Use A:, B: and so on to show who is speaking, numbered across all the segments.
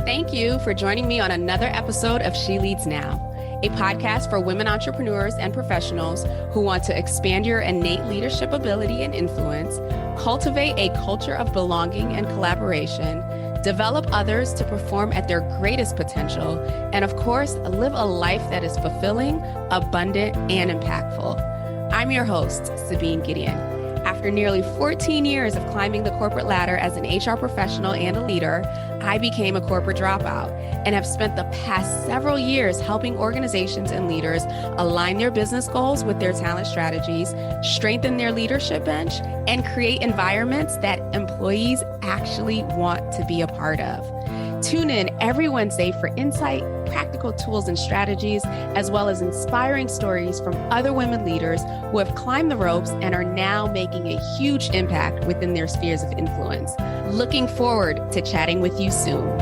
A: Thank you for joining me on another episode of She Leads Now, a podcast for women entrepreneurs and professionals who want to expand your innate leadership ability and influence, cultivate a culture of belonging and collaboration, develop others to perform at their greatest potential, and of course, live a life that is fulfilling, abundant, and impactful. I'm your host, Sabine Gideon. After nearly 14 years of climbing the corporate ladder as an HR professional and a leader, I became a corporate dropout and have spent the past several years helping organizations and leaders align their business goals with their talent strategies, strengthen their leadership bench, and create environments that employees actually want to be a part of. Tune in every Wednesday for insight, practical tools and strategies, as well as inspiring stories from other women leaders who have climbed the ropes and are now making a huge impact within their spheres of influence. Looking forward to chatting with you soon.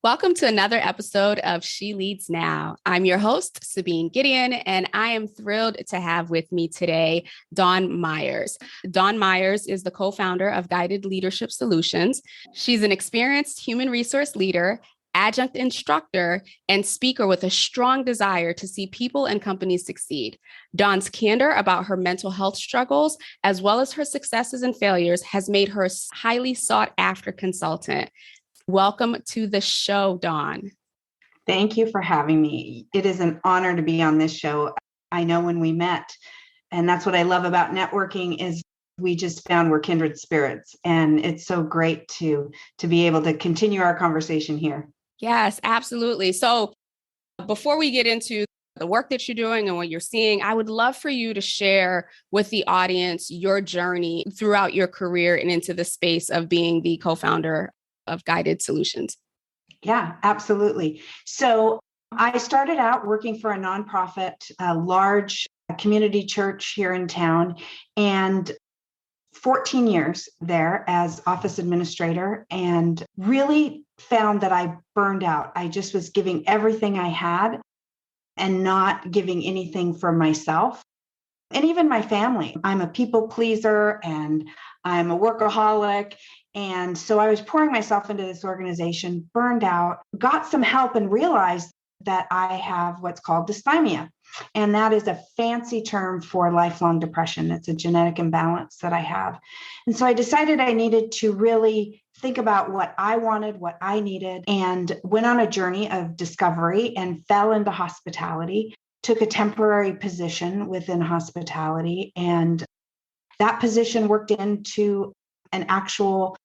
A: Welcome to another episode of She Leads Now. I'm your host, Sabine Gideon, and I am thrilled to have with me today Dawn Myers. Dawn Myers is the co-founder of Guided Leadership Solutions. She's an experienced human resource leader, adjunct instructor, and speaker with a strong desire to see people and companies succeed. Dawn's candor about her mental health struggles, as well as her successes and failures, has made her a highly sought after consultant. Welcome to the show, Dawn.
B: Thank you for having me. It is an honor to be on this show. I know when we met, and that's what I love about networking, is we just found we're kindred spirits. And it's so great to be able to continue our conversation here.
A: Yes, absolutely. So before we get into the work that you're doing and what you're seeing, I would love for you to share with the audience your journey throughout your career and into the space of being the co-founder of Guided Solutions.
B: Yeah, absolutely. So I started out working for a nonprofit, a large community church here in town, and 14 years there as office administrator, and really found that I burned out. I just was giving everything I had and not giving anything for myself and even my family. I'm a people pleaser and I'm a workaholic. And so I was pouring myself into this organization, burned out, got some help, and realized that I have what's called dysthymia. And that is a fancy term for lifelong depression. It's a genetic imbalance that I have. And so I decided I needed to really think about what I wanted, what I needed, and went on a journey of discovery and fell into hospitality, took a temporary position within hospitality. And that position worked into an actual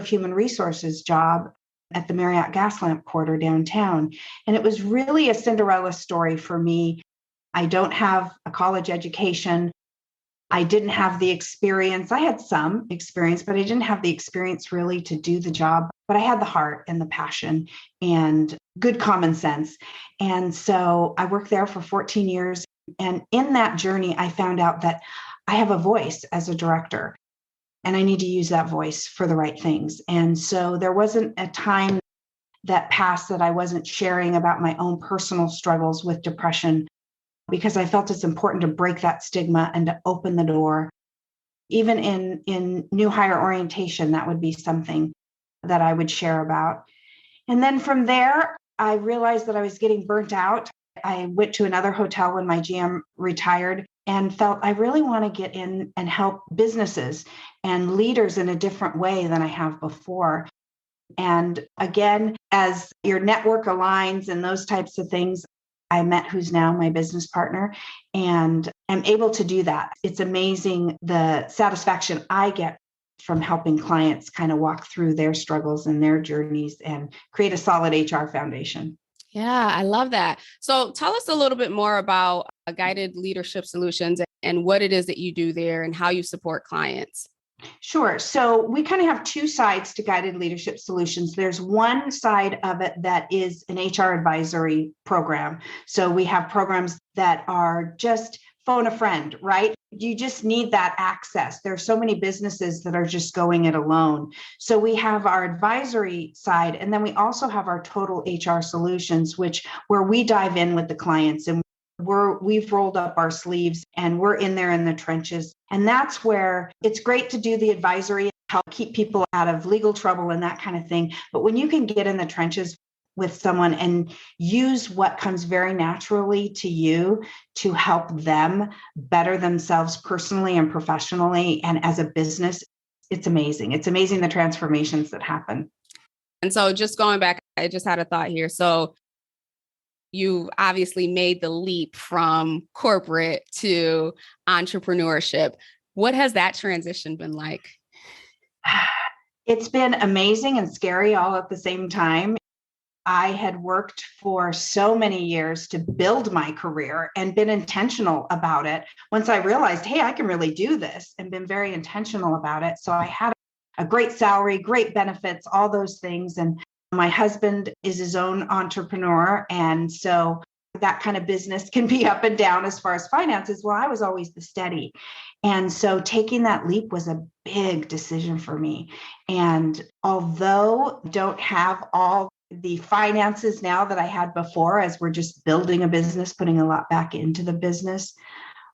B: human resources job at the Marriott Gas Lamp Quarter downtown. And it was really a Cinderella story for me. I don't have a college education. I didn't have the experience. I had some experience, but I didn't have the experience really to do the job. But I had the heart and the passion and good common sense. And so I worked there for 14 years. And in that journey, I found out that I have a voice as a director. And I need to use that voice for the right things. And so there wasn't a time that passed that I wasn't sharing about my own personal struggles with depression, because I felt it's important to break that stigma and to open the door. Even in new hire orientation, that would be something that I would share about. And then from there, I realized that I was getting burnt out. I went to another hotel when my GM retired and felt I really want to get in and help businesses and leaders in a different way than I have before. And again, as your network aligns and those types of things, I met who's now my business partner and am able to do that. It's amazing the satisfaction I get from helping clients kind of walk through their struggles and their journeys and create a solid HR foundation.
A: Yeah, I love that. So tell us a little bit more about Guided Leadership Solutions and what it is that you do there and how you support clients.
B: Sure. So we kind of have two sides to Guided Leadership Solutions. There's one side of it that is an HR advisory program. So we have programs that are just phone a friend, right? You just need that access. There are so many businesses that are just going it alone. So we have our advisory side, and then we also have our total HR solutions, where we dive in with the clients and we've rolled up our sleeves and we're in there in the trenches. And that's where it's great to do the advisory, help keep people out of legal trouble and that kind of thing. But when you can get in the trenches with someone and use what comes very naturally to you to help them better themselves personally and professionally and as a business, it's amazing. It's amazing the transformations that happen.
A: And so just going back, I just had a thought here. So you obviously made the leap from corporate to entrepreneurship. What has that transition been like?
B: It's been amazing and scary all at the same time. I had worked for so many years to build my career and been intentional about it. Once I realized, hey, I can really do this, and been very intentional about it. So I had a great salary, great benefits, all those things. And my husband is his own entrepreneur. And so that kind of business can be up and down as far as finances. Well, I was always the steady. And so taking that leap was a big decision for me. And although I don't have all the finances now that I had before, as we're just building a business, putting a lot back into the business,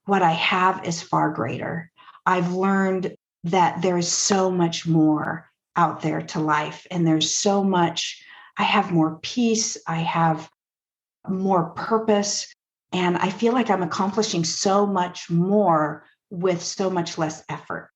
B: what I have is far greater. I've learned that there is so much more out there to life. And there's so much, I have more peace. I have more purpose. And I feel like I'm accomplishing so much more with so much less effort.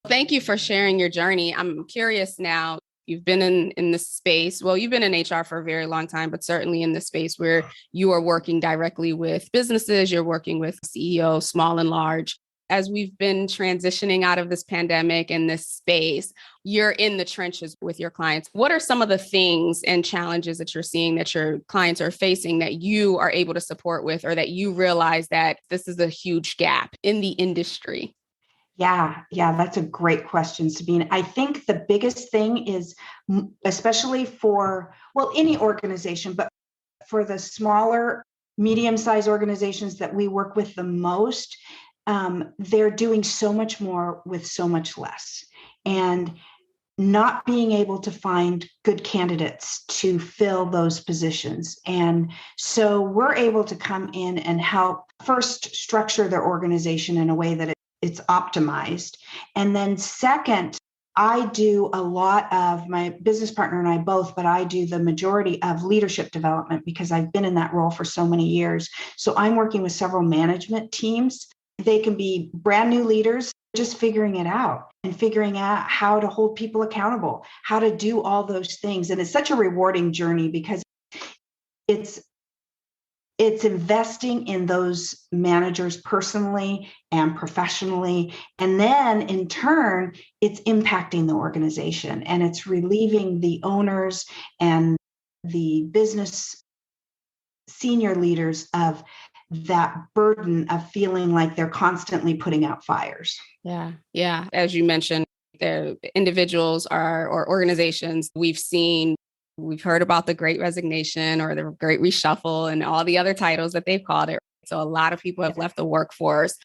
A: Thank you for sharing your journey. I'm curious now. You've been in this space. Well, you've been in HR for a very long time, but certainly in the space where you are working directly with businesses, you're working with CEOs, small and large. As we've been transitioning out of this pandemic and this space, you're in the trenches with your clients. What are some of the things and challenges that you're seeing that your clients are facing that you are able to support with, or that you realize that this is a huge gap in the industry?
B: Yeah, that's a great question, Sabine. I think the biggest thing is, especially for, well, any organization, but for the smaller, medium-sized organizations that we work with the most, they're doing so much more with so much less. And not being able to find good candidates to fill those positions. And so we're able to come in and help first structure their organization in a way that it's optimized. And then second, I do a lot of, my business partner and I both, but I do the majority of leadership development because I've been in that role for so many years. So I'm working with several management teams. They can be brand new leaders, just figuring it out and figuring out how to hold people accountable, how to do all those things. And it's such a rewarding journey because it's investing in those managers personally and professionally. And then in turn, it's impacting the organization and it's relieving the owners and the business senior leaders of that burden of feeling like they're constantly putting out fires.
A: Yeah. As you mentioned, the individuals or organizations we've heard about the Great Resignation or the Great Reshuffle and all the other titles that they've called it. So a lot of people have left the workforce.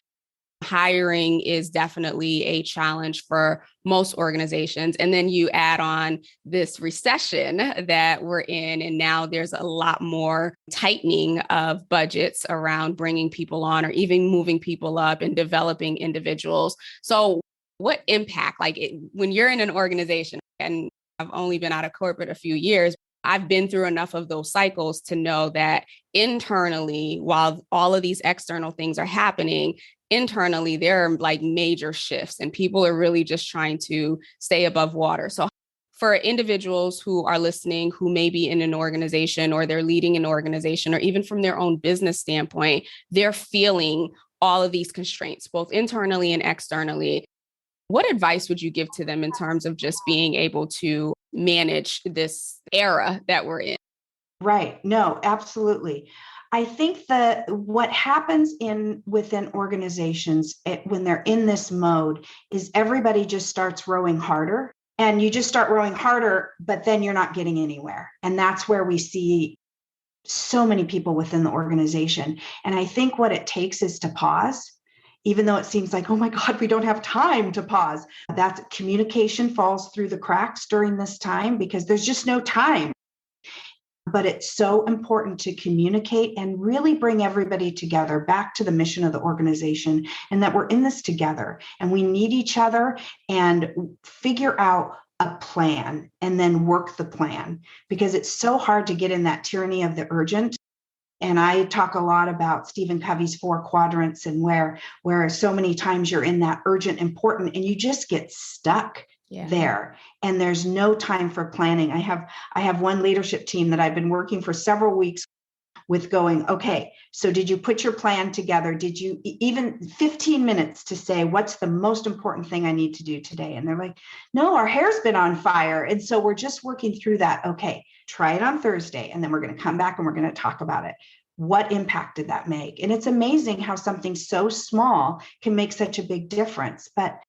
A: Hiring is definitely a challenge for most organizations. And then you add on this recession that we're in, and now there's a lot more tightening of budgets around bringing people on or even moving people up and developing individuals. So what impact, when you're in an organization, and I've only been out of corporate a few years, I've been through enough of those cycles to know that internally, while all of these external things are happening, internally, there are major shifts and people are really just trying to stay above water. So for individuals who are listening, who may be in an organization or they're leading an organization, or even from their own business standpoint, they're feeling all of these constraints, both internally and externally. What advice would you give to them in terms of just being able to manage this era that we're in?
B: Right. No, absolutely. I think that what happens within organizations when they're in this mode is everybody just starts rowing harder, and you just start rowing harder, but then you're not getting anywhere. And that's where we see so many people within the organization. And I think what it takes is to pause. Even though it seems like, oh my God, we don't have time to pause. That communication falls through the cracks during this time because there's just no time. but it's so important to communicate and really bring everybody together back to the mission of the organization, and that we're in this together and we need each other, and figure out a plan and then work the plan, because it's so hard to get in that tyranny of the urgent. And I talk a lot about Stephen Covey's 4 quadrants, and where so many times you're in that urgent, important, and you just get stuck there. And there's no time for planning. I have one leadership team that I've been working for several weeks with, going, okay, so did you put your plan together? Did you even 15 minutes to say, what's the most important thing I need to do today? And they're like, no, our hair's been on fire. And so we're just working through that. Okay, try it on Thursday. And then we're going to come back and we're going to talk about it. What impact did that make? And it's amazing how something so small can make such a big difference. But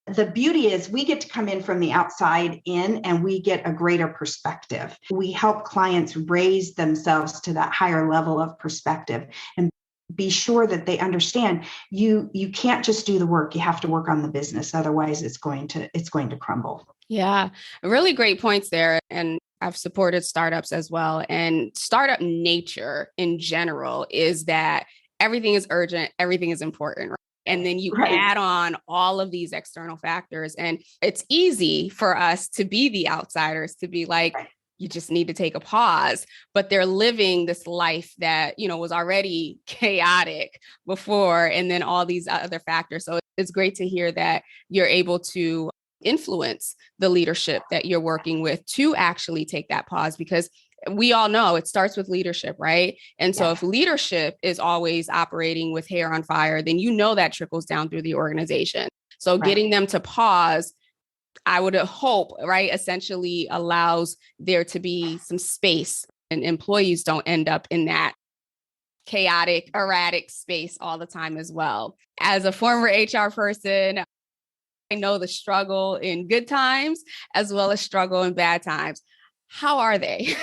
B: the beauty is we get to come in from the outside in, and we get a greater perspective. We help clients raise themselves to that higher level of perspective and be sure that they understand you can't just do the work. You have to work on the business. Otherwise it's going to crumble.
A: Yeah, really great points there. And I've supported startups as well. And startup nature in general is that everything is urgent, everything is important. Right? And then you add on all of these external factors. And it's easy for us to be the outsiders, to be like, you just need to take a pause. But they're living this life that, was already chaotic before. And then all these other factors. So it's great to hear that you're able to influence the leadership that you're working with to actually take that pause, because we all know it starts with leadership, right? And so if leadership is always operating with hair on fire, then that trickles down through the organization. So getting them to pause, I would hope, right, essentially allows there to be some space, and employees don't end up in that chaotic, erratic space all the time as well. As a former HR person, I know the struggle in good times as well as struggle in bad times. How are they?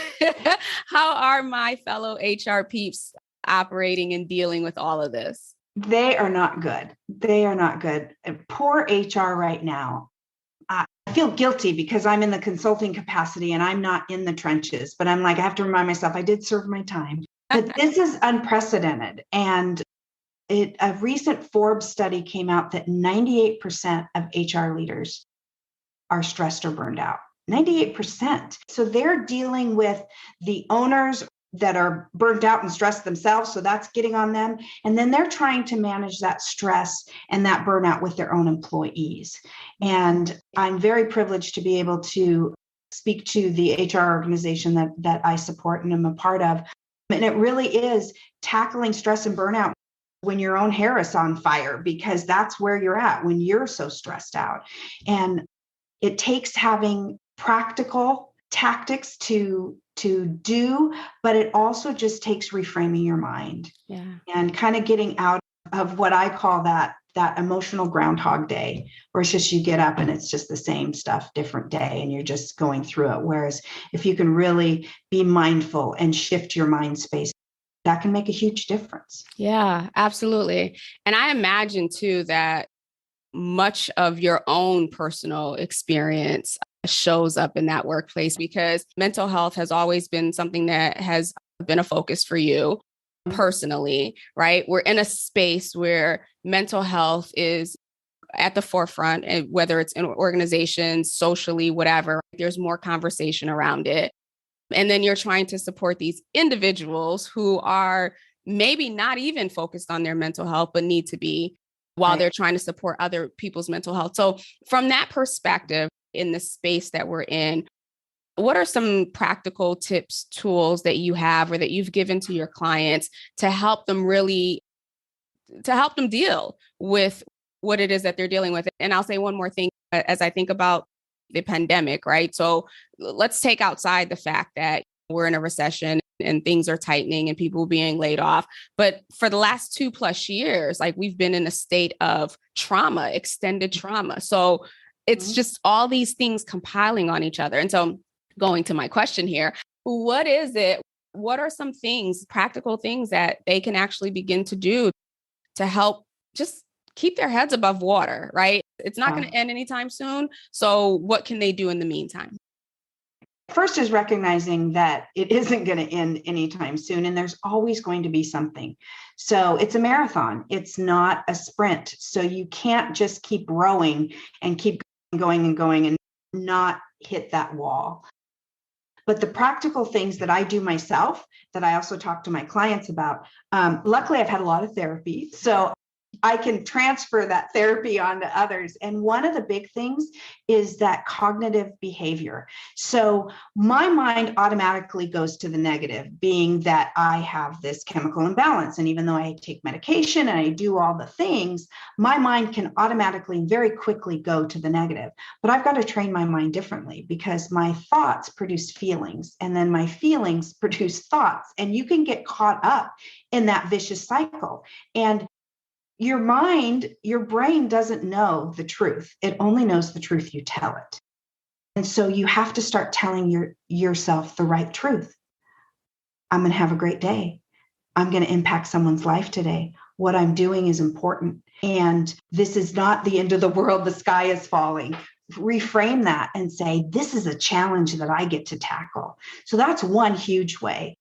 A: How are my fellow HR peeps operating and dealing with all of this?
B: They are not good. They are not good. Poor HR right now. I feel guilty because I'm in the consulting capacity and I'm not in the trenches, but I'm like, I have to remind myself I did serve my time. But this is unprecedented. And a recent Forbes study came out that 98% of HR leaders are stressed or burned out. 98%. So they're dealing with the owners that are burnt out and stressed themselves. So that's getting on them. And then they're trying to manage that stress and that burnout with their own employees. And I'm very privileged to be able to speak to the HR organization that I support and am a part of. And it really is tackling stress and burnout when your own hair is on fire, because that's where you're at when you're so stressed out. And it takes having practical tactics to do, but it also just takes reframing your mind and kind of getting out of what I call that emotional Groundhog Day, where it's just you get up and it's just the same stuff, different day, and you're just going through it. Whereas if you can really be mindful and shift your mind space, that can make a huge difference.
A: Yeah, absolutely. And I imagine too that much of your own personal experience shows up in that workplace, because mental health has always been something that has been a focus for you personally, right? We're in a space where mental health is at the forefront, and whether it's in organizations, socially, whatever, there's more conversation around it. And then you're trying to support these individuals who are maybe not even focused on their mental health, but need to be, while they're trying to support other people's mental health. So from that perspective, in the space that we're in, what are some practical tips, tools that you have or that you've given to your clients to help them deal with what it is that they're dealing with? And I'll say one more thing as I think about the pandemic, right? So let's take outside the fact that we're in a recession and things are tightening and people being laid off. But for the last 2+ years, like, we've been in a state of trauma, extended trauma. So it's just all these things compiling on each other. And so going to my question here, what is it? What are some things, practical things that they can actually begin to do to help just keep their heads above water, right? It's not going to end anytime soon. So what can they do in the meantime?
B: First is recognizing that it isn't going to end anytime soon, and there's always going to be something. So it's a marathon. It's not a sprint. So you can't just keep rowing and keep going and going and not hit that wall. But the practical things that I do myself, that I also talk to my clients about, luckily I've had a lot of therapy. So I can transfer that therapy onto others. And one of the big things is that cognitive behavior. So my mind automatically goes to the negative, being that I have this chemical imbalance. And even though I take medication and I do all the things, my mind can automatically very quickly go to the negative. But I've got to train my mind differently, because my thoughts produce feelings, and then my feelings produce thoughts. And you can get caught up in that vicious cycle. And your mind, your brain doesn't know the truth. It only knows the truth you tell it. And so you have to start telling yourself the right truth. I'm going to have a great day. I'm going to impact someone's life today. What I'm doing is important. And this is not the end of the world. The sky is falling. Reframe that and say, this is a challenge that I get to tackle. So that's one huge way.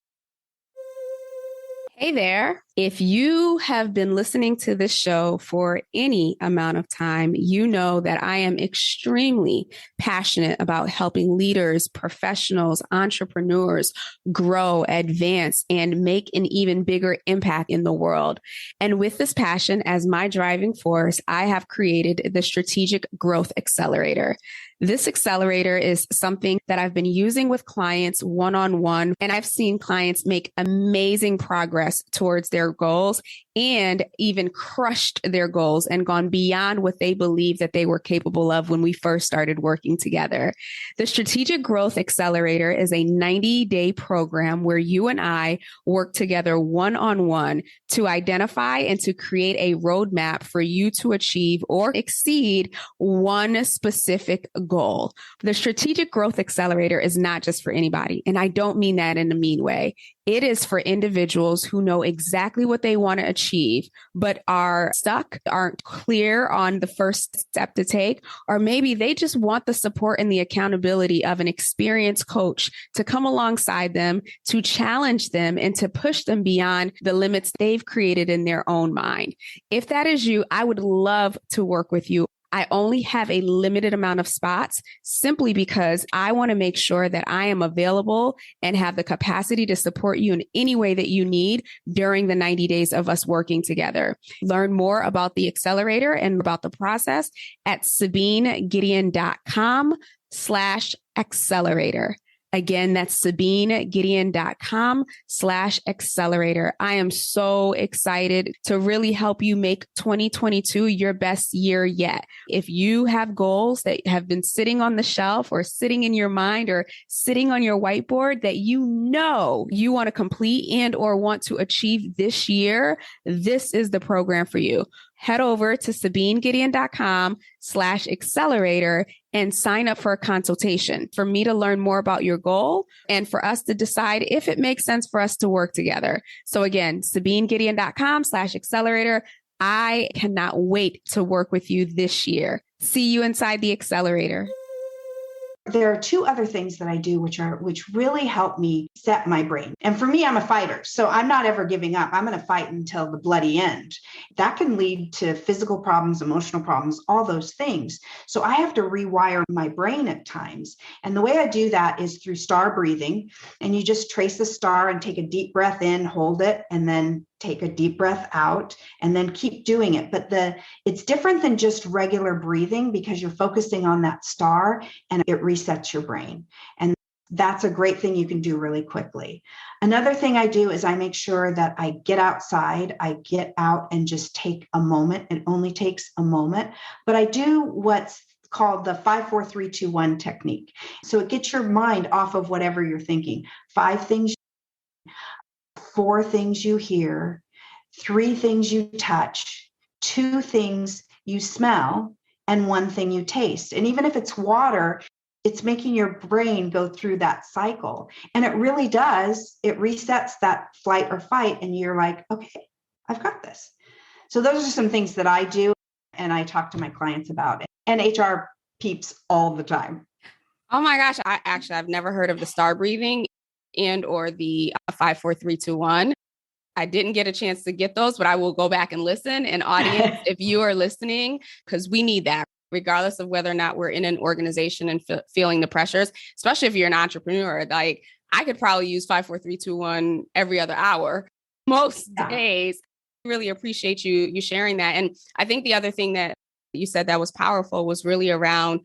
A: Hey there. If you have been listening to this show for any amount of time, you know that I am extremely passionate about helping leaders, professionals, entrepreneurs grow, advance, and make an even bigger impact in the world. And with this passion as my driving force, I have created the Strategic Growth Accelerator. This accelerator is something that I've been using with clients one-on-one, and I've seen clients make amazing progress towards their goals and even crushed their goals and gone beyond what they believed that they were capable of when we first started working together. The Strategic Growth Accelerator is a 90-day program where you and I work together one-on-one to identify and to create a roadmap for you to achieve or exceed one specific goal. The Strategic Growth Accelerator is not just for anybody, and I don't mean that in a mean way. It is for individuals who know exactly what they want to achieve, but are stuck, aren't clear on the first step to take, or maybe they just want the support and the accountability of an experienced coach to come alongside them, to challenge them, and to push them beyond the limits they've created in their own mind. If that is you, I would love to work with you. I only have a limited amount of spots simply because I want to make sure that I am available and have the capacity to support you in any way that you need during the 90 days of us working together. Learn more about the accelerator and about the process at SabineGideon.com/accelerator. Again, that's SabineGideon.com/accelerator. I am so excited to really help you make 2022 your best year yet. If you have goals that have been sitting on the shelf or sitting in your mind or sitting on your whiteboard that you know you want to complete and or want to achieve this year, this is the program for you. Head over to SabineGideon.com/accelerator and sign up for a consultation for me to learn more about your goal and for us to decide if it makes sense for us to work together. So again, SabineGideon.com/accelerator. I cannot wait to work with you this year. See you inside the accelerator.
B: There are two other things that I do, which really help me set my brain. And for me, I'm a fighter. So I'm not ever giving up. I'm going to fight until the bloody end. That can lead to physical problems, emotional problems, all those things. So I have to rewire my brain at times. And the way I do that is through star breathing. And you just trace the star and take a deep breath in, hold it, and then take a deep breath out and then keep doing it. But it's different than just regular breathing because you're focusing on that star and it resets your brain. And that's a great thing you can do really quickly. Another thing I do is I make sure that I get outside, I get out and just take a moment. It only takes a moment, but I do what's called the 5-4-3-2-1 technique. So it gets your mind off of whatever you're thinking. 5 things, 4 things you hear, 3 things you touch, 2 things you smell, and 1 thing you taste. And even if it's water, it's making your brain go through that cycle. And it really does. It resets that flight or fight. And you're like, okay, I've got this. So those are some things that I do and I talk to my clients about and HR peeps all the time.
A: Oh my gosh. I've never heard of the star breathing and or the 5, 4, 3, 2, 1. I didn't get a chance to get those, but I will go back and listen. And audience, if you are listening, because we need that, regardless of whether or not we're in an organization and feeling the pressures, especially if you're an entrepreneur. Like I could probably use 5, 4, 3, 2, 1 every other hour, most days. Really appreciate you sharing that. And I think the other thing that you said that was powerful was really around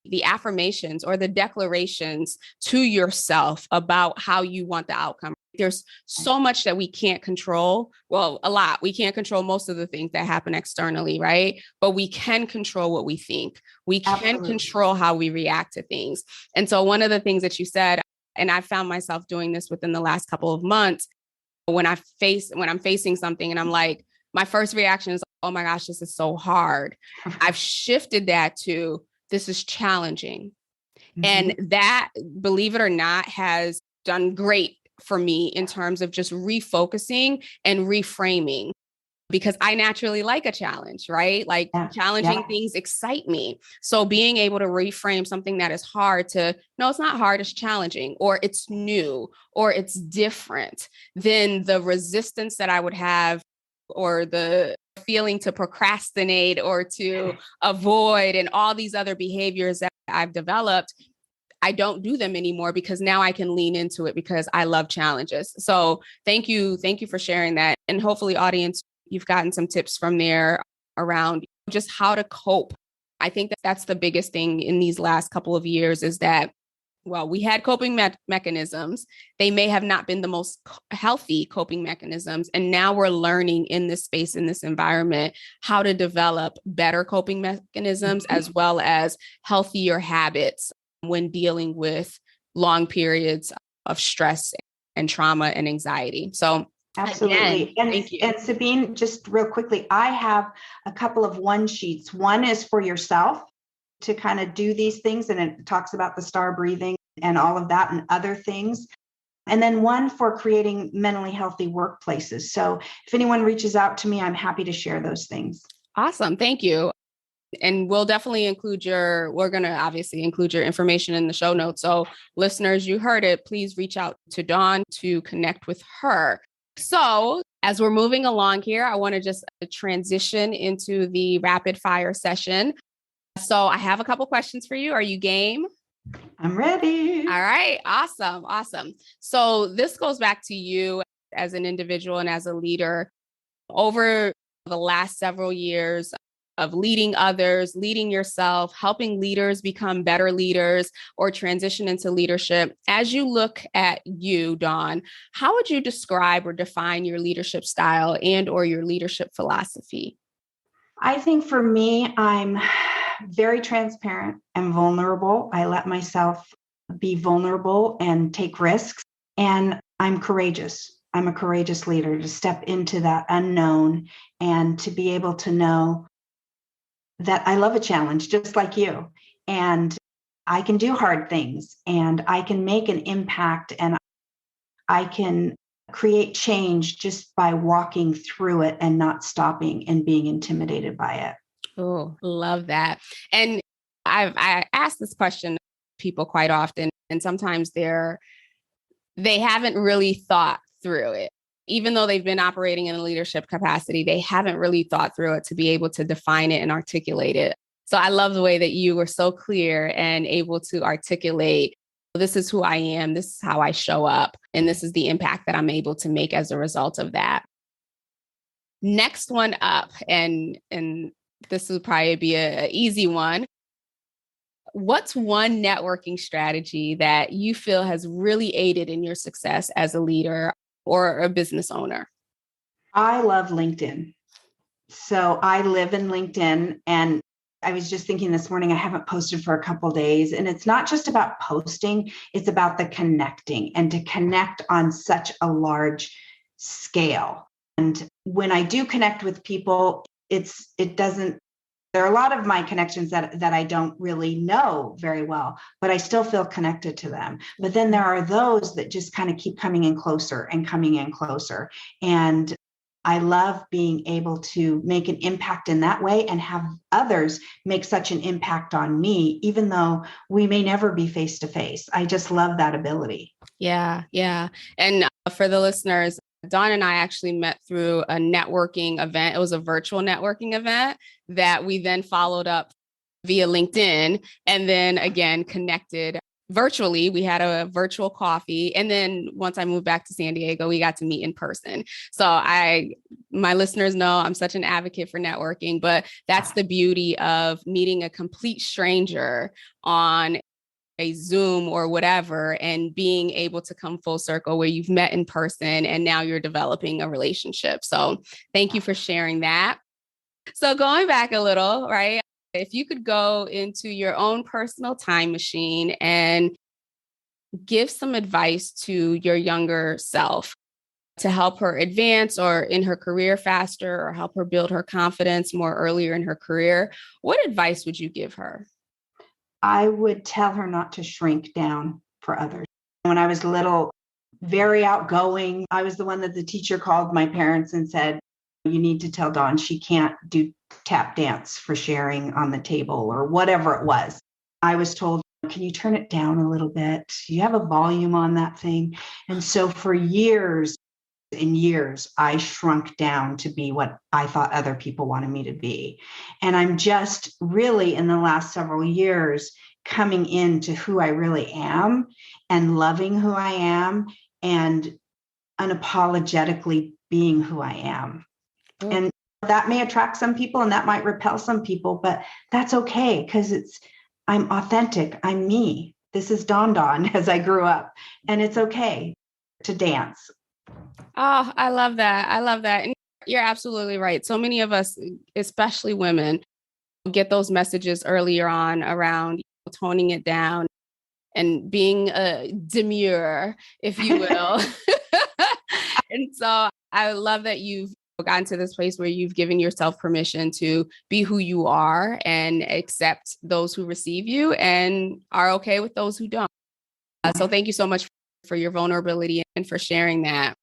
A: the affirmations or the declarations to yourself about how you want the outcome. There's so much that we can't control. Well, a lot. We can't control most of the things that happen externally, right? But we can control what we think. We can
B: Absolutely.
A: control how we react to things. And so one of the things that you said, and I found myself doing this within the last couple of months, when I'm facing something and I'm like, my first reaction is, oh my gosh, this is so hard. I've shifted that to, this is challenging. Mm-hmm. And that, believe it or not, has done great for me in terms of just refocusing and reframing, because I naturally like a challenge, right? Like challenging things excite me. So being able to reframe something that is hard to, no, it's not hard, it's challenging, or it's new, or it's different, then the resistance that I would have, or the feeling to procrastinate or to avoid and all these other behaviors that I've developed, I don't do them anymore because now I can lean into it because I love challenges. So thank you. Thank you for sharing that. And hopefully, audience, you've gotten some tips from there around just how to cope. I think that that's the biggest thing in these last couple of years is that, well, we had coping mechanisms. They may have not been the most healthy coping mechanisms. And now we're learning in this space, in this environment, how to develop better coping mechanisms as well as healthier habits when dealing with long periods of stress and trauma and anxiety. So
B: absolutely.
A: Again, thank you.
B: And Sabine, just real quickly, I have a couple of one sheets. One is for yourself to kind of do these things, and it talks about the star breathing and all of that and other things. And then one for creating mentally healthy workplaces. So if anyone reaches out to me, I'm happy to share those things.
A: Awesome. Thank you. And we'll definitely we're going to obviously include your information in the show notes. So listeners, you heard it, please reach out to Dawn to connect with her. So as we're moving along here, I want to just transition into the rapid fire session. So I have a couple questions for you. Are you game?
B: I'm ready.
A: All right. Awesome. Awesome. So this goes back to you as an individual and as a leader over the last several years of leading others, leading yourself, helping leaders become better leaders or transition into leadership. As you look at you, Dawn, how would you describe or define your leadership style and or your leadership philosophy?
B: I think for me, I'm very transparent and vulnerable. I let myself be vulnerable and take risks. And I'm courageous. I'm a courageous leader to step into that unknown and to be able to know that I love a challenge just like you. And I can do hard things and I can make an impact and I can create change just by walking through it and not stopping and being intimidated by it.
A: Oh, love that. And I ask this question to people quite often, and sometimes they haven't really thought through it. Even though they've been operating in a leadership capacity, they haven't really thought through it to be able to define it and articulate it. So I love the way that you were so clear and able to articulate, this is who I am, this is how I show up, and this is the impact that I'm able to make as a result of that. Next one up, and this will probably be an easy one. What's one networking strategy that you feel has really aided in your success as a leader or a business owner?
B: I love LinkedIn. So I live in LinkedIn, and I was just thinking this morning, I haven't posted for a couple of days, and it's not just about posting, it's about the connecting and to connect on such a large scale. And when I do connect with people, there are a lot of my connections that I don't really know very well, but I still feel connected to them. But then there are those that just kind of keep coming in closer and coming in closer. And I love being able to make an impact in that way and have others make such an impact on me, even though we may never be face to face. I just love that ability.
A: Yeah, yeah. And for the listeners, Dawn and I actually met through a networking event. It was a virtual networking event that we then followed up via LinkedIn and then again connected virtually. We had a virtual coffee. And then once I moved back to San Diego, we got to meet in person. So my listeners know I'm such an advocate for networking, but that's the beauty of meeting a complete stranger on a Zoom or whatever, and being able to come full circle where you've met in person and now you're developing a relationship. So thank you for sharing that. So going back a little, right? If you could go into your own personal time machine and give some advice to your younger self to help her advance or in her career faster or help her build her confidence more earlier in her career, what advice would you give her?
B: I would tell her not to shrink down for others. When I was little, very outgoing, I was the one that the teacher called my parents and said, you need to tell Dawn she can't do tap dance for sharing on the table or whatever it was. I was told, can you turn it down a little bit? You have a volume on that thing. And so for years and years, I shrunk down to be what I thought other people wanted me to be. And I'm just really in the last several years coming into who I really am and loving who I am and unapologetically being who I am.
A: Ooh.
B: And that may attract some people and that might repel some people, but that's okay because I'm authentic. I'm me. This is Dawn as I grew up, and it's okay to dance.
A: Oh, I love that. I love that. And you're absolutely right. So many of us, especially women, get those messages earlier on around toning it down and being a demure, if you will. And so I love that you've gotten to this place where you've given yourself permission to be who you are and accept those who receive you and are okay with those who don't. So thank you so much for your vulnerability and for sharing that.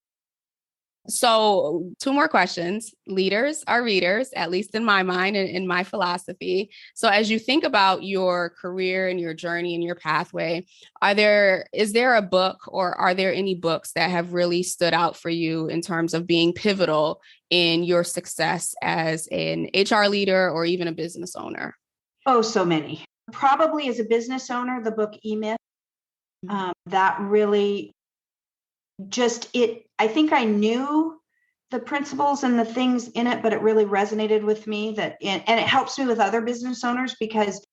A: So 2 more questions. Leaders are readers, at least in my mind and in my philosophy. So as you think about your career and your journey and your pathway, is there a book or are there any books that have really stood out for you in terms of being pivotal in your success as an HR leader or even a business owner?
B: Oh, so many. Probably as a business owner, the book E-Myth, that really I think I knew the principles and the things in it, but it really resonated with me and it helps me with other business owners because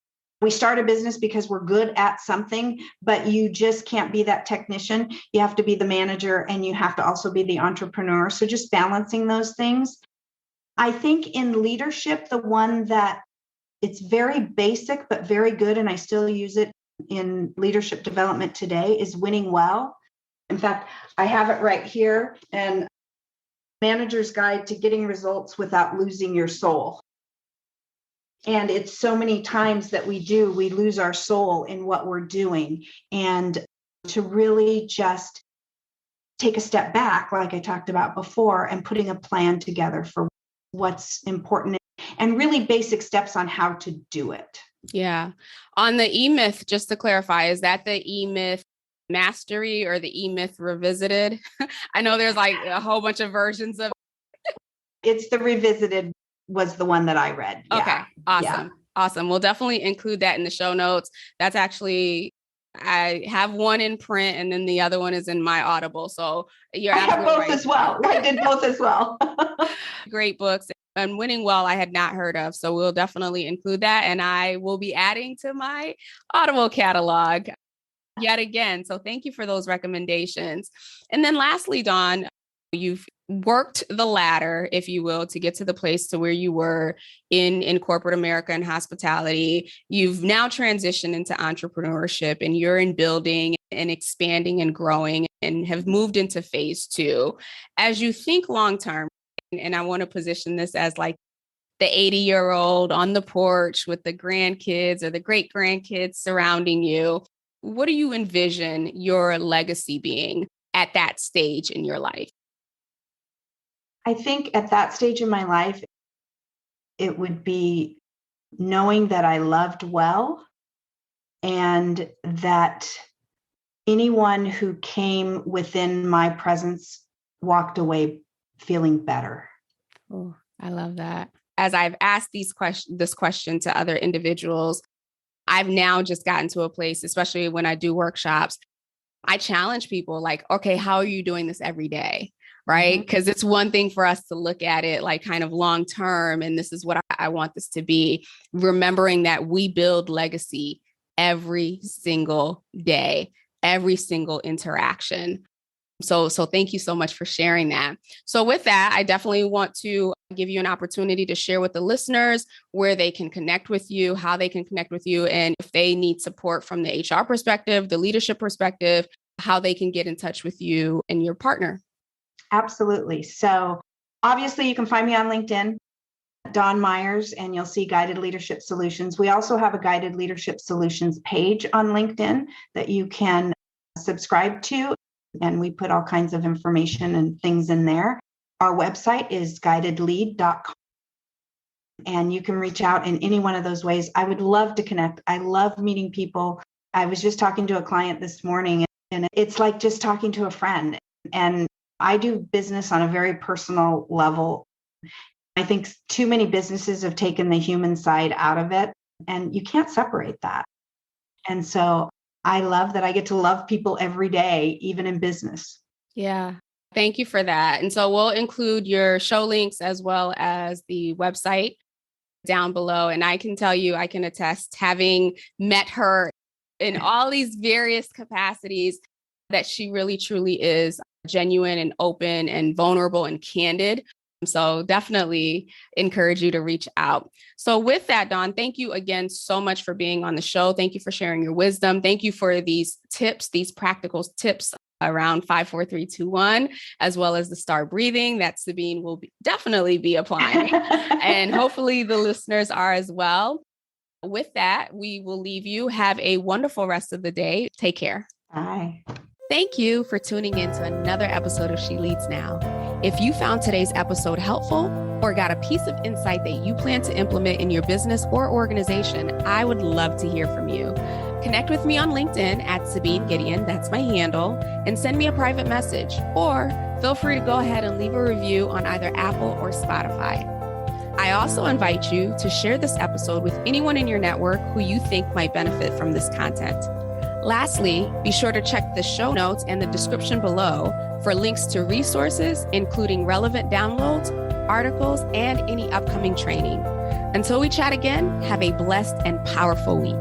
B: we start a business because we're good at something, but you just can't be that technician. You have to be the manager and you have to also be the entrepreneur. So just balancing those things. I think in leadership, the one that it's very basic, but very good, and I still use it in leadership development today, is Winning Well. In fact, I have it right here, and Manager's Guide to Getting Results Without Losing Your Soul. And it's so many times that we lose our soul in what we're doing. And to really just take a step back, like I talked about before, and putting a plan together for what's important and really basic steps on how to do it.
A: Yeah. On the E-Myth, just to clarify, is that the E-Myth Mastery or the E-Myth Revisited? I know there's like a whole bunch of versions of
B: It's the Revisited was the one that I read. Yeah.
A: Okay. Awesome.
B: Yeah.
A: Awesome. We'll definitely include that in the show notes. That's actually, I have one in print and then the other one is in my Audible. So you're
B: I have both
A: right.
B: as well. I did both as well.
A: Great books. And Winning Well, I had not heard of. So we'll definitely include that. And I will be adding to my Audible catalog yet again. So thank you for those recommendations. And then lastly, Dawn, you've worked the ladder, if you will, to get to the place to where you were in corporate America and hospitality. You've now transitioned into entrepreneurship and you're in building and expanding and growing and have moved into phase 2. As you think long term, and I want to position this as like the 80-year-old on the porch with the grandkids or the great grandkids surrounding you, what do you envision your legacy being at that stage in your life?
B: I think at that stage in my life, it would be knowing that I loved well and that anyone who came within my presence walked away feeling better.
A: Oh, I love that. As I've asked this question to other individuals, I've now just gotten to a place, especially when I do workshops, I challenge people like, okay, how are you doing this every day? Right? Because it's one thing for us to look at it like kind of long term, and this is what I want this to be, remembering that we build legacy every single day, every interaction. So thank you so much for sharing that. So with that, I definitely want to give you an opportunity to share with the listeners where they can connect with you, how they can connect with you, and if they need support from the HR perspective, the leadership perspective, how they can get in touch with you and your partner.
B: Absolutely. So obviously you can find me on LinkedIn, Dawn Myers, and you'll see Guided Leadership Solutions. We also have a Guided Leadership Solutions page on LinkedIn that you can subscribe to. And we put all kinds of information and things in there. Our website is guidedlead.com. And you can reach out in any one of those ways. I would love to connect. I love meeting people. I was just talking to a client this morning, and it's like just talking to a friend. And I do business on a very personal level. I think too many businesses have taken the human side out of it, and you can't separate that. And so I love that I get to love people every day, even in business.
A: Yeah. Thank you for that. And so we'll include your show links as well as the website down below. And I can tell you, I can attest, having met her in all these various capacities, that she really, truly is genuine and open and vulnerable and candid. So definitely encourage you to reach out. So with that, Dawn, thank you again so much for being on the show. Thank you for sharing your wisdom. Thank you for these tips, these practical tips around 5, 4, 3, 2, 1, as well as the STAR breathing that Sabine will definitely be applying. And hopefully the listeners are as well. With that, we will leave you. Have a wonderful rest of the day. Take care.
B: Bye.
A: Thank you for tuning in to another episode of She Leads Now. If you found today's episode helpful or got a piece of insight that you plan to implement in your business or organization, I would love to hear from you. Connect with me on LinkedIn at Sabine Gideon, that's my handle, and send me a private message. Or feel free to go ahead and leave a review on either Apple or Spotify. I also invite you to share this episode with anyone in your network who you think might benefit from this content. Lastly, be sure to check the show notes and the description below for links to resources, including relevant downloads, articles, and any upcoming training. Until we chat again, have a blessed and powerful week.